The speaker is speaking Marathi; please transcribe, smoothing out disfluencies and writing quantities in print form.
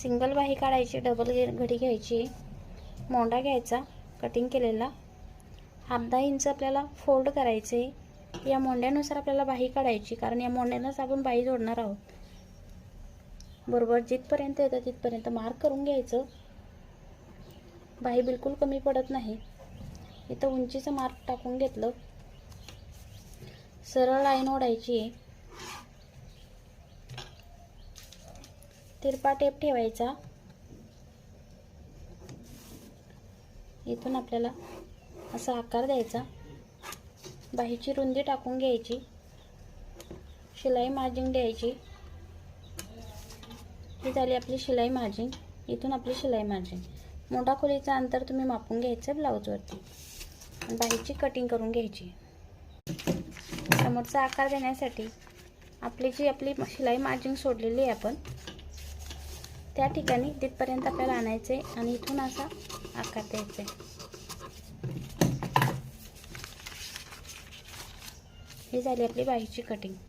सिंगल बाही काढायची, डबल घडी घ्यायची, मोंडा घ्यायचा कटिंग केलेला, अर्धा इंच आपल्याला फोल्ड करायचे। या मोंड्यानुसार आपल्याला बाही काढायची, कारण या मोंड्यानंच आपण बाही जोडणार आहोत। बरोबर जिथपर्यंत येतं तिथपर्यंत मार्क करून घ्यायचं। बाही बिलकुल कमी पडत नाही। इथं उंचीचं मार्क टाकून घेतलं। सरळ लाईन ओढायची, तिरपा टेप ठेवायचा। इथून आपल्याला असा आकार द्यायचा, बाहीची रुंदी टाकून घ्यायची, शिलाई मार्जिन द्यायची। ही झाली आपली शिलाई मार्जिन। इथून आपली शिलाई मार्जिन, मोंढा खोलीचं अंतर तुम्ही मापून घ्यायचं ब्लाऊजवरती आणि बाहीची कटिंग करून घ्यायची। समोरचा आकार देण्यासाठी आपली शिलाई मार्जिन सोडलेली आहे आपण, त्या ठिकाणी तिथपर्यंत आपल्याला आणायचे आणि इथून असा आकार द्यायचा। ही झाली आपली बाहीची कटिंग।